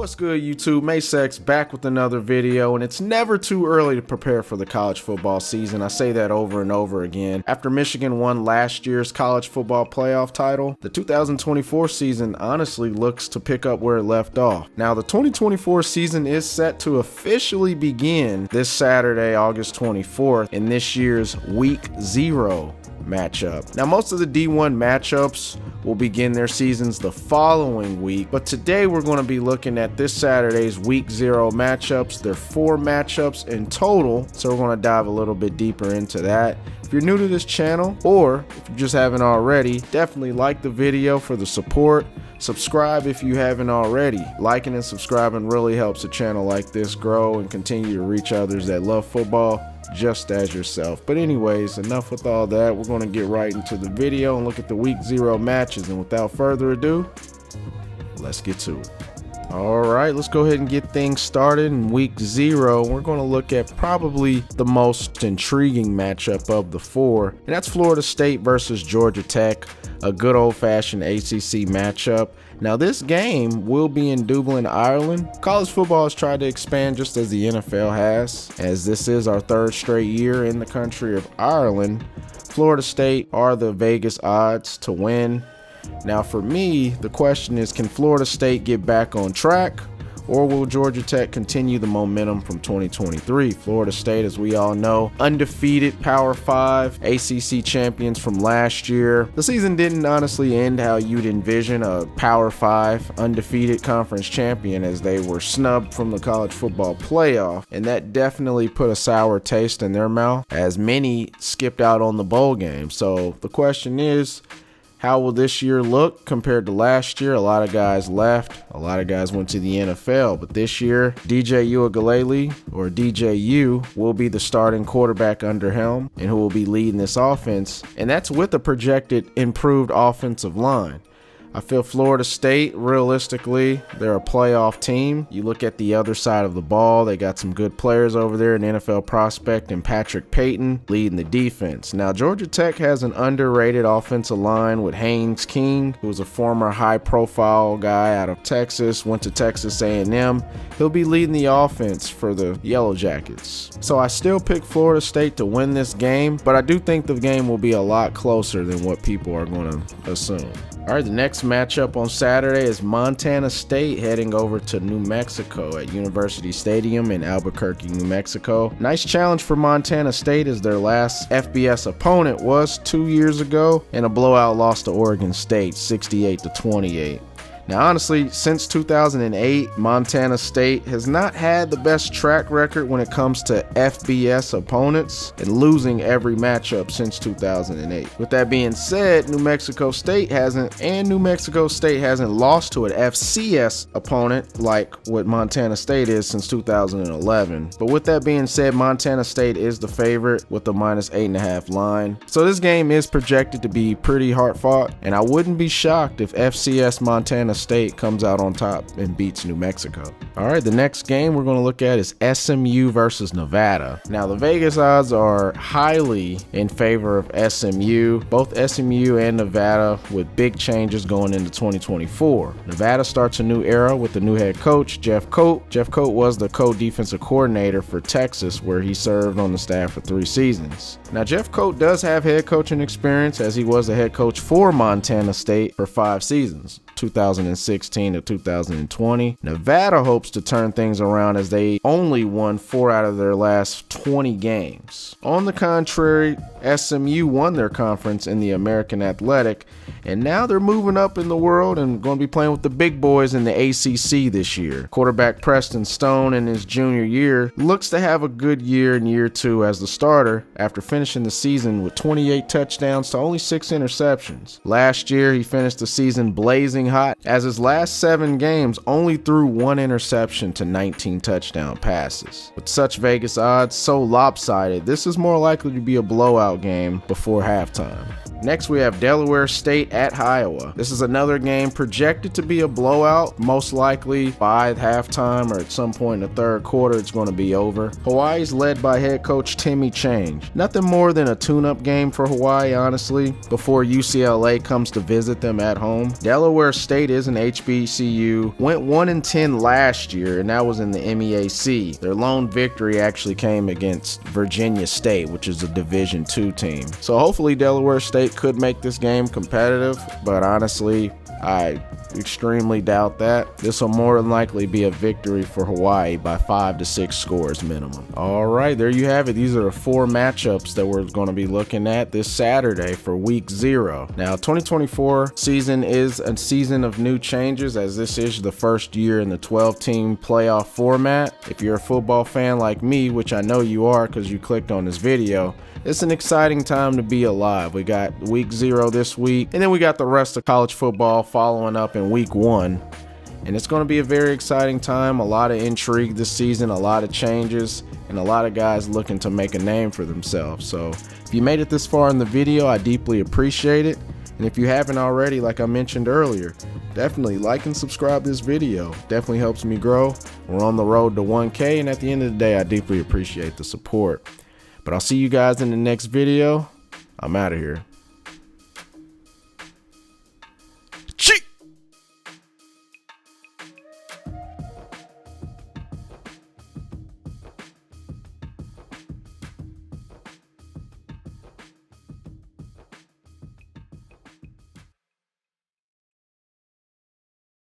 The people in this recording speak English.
What's good, YouTube? Masex back with another video, and it's never too early to prepare for the college football season. I say that over and over again. After Michigan won last year's college football playoff title, the 2024 season honestly looks to pick up where it left off. Now, the 2024 season is set to officially begin this Saturday, August 24th, in this year's Week 0 matchup. Now, most of the D1 matchups will begin their seasons the following week, but today we're going to be looking at this Saturday's Week 0 matchups. There are 4 matchups in total, so we're going to dive a little bit deeper into that. If you're new to this channel, or if you just haven't already, definitely like the video for the support. Subscribe if you haven't already. Liking and subscribing really helps a channel like this grow and continue to reach others that love football just as yourself. But anyways, enough with all that. We're going to get right into the video and look at the Week 0 matches. And without further ado, let's get to it. All right, let's go ahead and get things started. In Week 0, we're going to look at probably the most intriguing matchup of the 4, and that's Florida State versus Georgia Tech, a good old-fashioned ACC matchup. Now, this game will be in Dublin, Ireland. College football has tried to expand just as the NFL has, as this is our 3rd straight year in the country of Ireland. Florida State are the Vegas odds to win. Now, for me, the question is, can Florida State get back on track, or will Georgia Tech continue the momentum from 2023? Florida State, as we all know, undefeated Power 5 ACC champions from last year. The season didn't honestly end how you'd envision a Power 5 undefeated conference champion, as they were snubbed from the college football playoff, and that definitely put a sour taste in their mouth, as many skipped out on the bowl game. So the question is, how will this year look compared to last year? A lot of guys left. A lot of guys went to the NFL. But this year, DJ Uiagalelei, or DJU, will be the starting quarterback under helm and who will be leading this offense. And that's with a projected improved offensive line. I feel Florida State, realistically, they're a playoff team. You look at the other side of the ball, they got some good players over there, an NFL prospect and Patrick Payton leading the defense. Now, Georgia Tech has an underrated offensive line with Haynes King, who was a former high-profile guy out of Texas, went to Texas A&M. He'll be leading the offense for the Yellow Jackets. So I still pick Florida State to win this game, but I do think the game will be a lot closer than what people are going to assume. All right, the next matchup on Saturday is Montana State heading over to New Mexico at University Stadium in Albuquerque, New Mexico. Nice challenge for Montana State, as their last FBS opponent was 2 years ago in a blowout loss to Oregon State, 68-28. Now, honestly, since 2008, Montana State has not had the best track record when it comes to FBS opponents, and losing every matchup since 2008. With that being said, New Mexico State hasn't lost to an FCS opponent like what Montana State is since 2011. But with that being said, Montana State is the favorite with the -8.5 line. So this game is projected to be pretty hard fought, and I wouldn't be shocked if FCS Montana State comes out on top and beats New Mexico. All right, the next game we're going to look at is SMU versus Nevada. Now, the Vegas odds are highly in favor of SMU, both SMU and Nevada, with big changes going into 2024. Nevada starts a new era with the new head coach, Jeff Coat. Jeff Coat was the co-defensive coordinator for Texas, where he served on the staff for 3 seasons. Now, Jeff Coat does have head coaching experience, as he was the head coach for Montana State for 5 seasons. 2016 to 2020. Nevada hopes to turn things around, as they only won 4 out of their last 20 games. On the contrary, SMU won their conference in the American Athletic, and now they're moving up in the world and going to be playing with the big boys in the ACC this year. Quarterback Preston Stone, in his junior year, looks to have a good year in year 2 as the starter, after finishing the season with 28 touchdowns to only 6 interceptions. Last year, he finished the season blazing hot, as his last 7 games only threw 1 interception to 19 touchdown passes. With such Vegas odds so lopsided, this is more likely to be a blowout game before halftime. Next, we have Delaware State at Iowa. This is another game projected to be a blowout, most likely by halftime or at some point in the third quarter it's going to be over. Hawaii's led by head coach Timmy Change. Nothing more than a tune-up game for Hawaii, honestly, before UCLA comes to visit them at home. Delaware State is an HBCU, went 1-10 last year, and that was in the MEAC. Their lone victory actually came against Virginia State, which is a Division II team. So hopefully Delaware State could make this game competitive, but honestly, I extremely doubt that. This will more than likely be a victory for Hawaii by 5 to 6 scores minimum. All right, there you have it. These are the 4 matchups that we're going to be looking at this Saturday for week 0. Now, 2024 season is a season of new changes, as this is the first year in the 12-team playoff format. If you're a football fan like me, which I know you are because you clicked on this video, it's an exciting time to be alive. We got week 0 this week, and then we got the rest of college football following up in week 1. And it's going to be a very exciting time. A lot of intrigue this season, a lot of changes, and a lot of guys looking to make a name for themselves. So if you made it this far in the video, I deeply appreciate it. And if you haven't already, like I mentioned earlier, definitely like and subscribe this video. Definitely helps me grow. We're on the road to 1K, and at the end of the day, I deeply appreciate the support. But I'll see you guys in the next video. I'm out of here.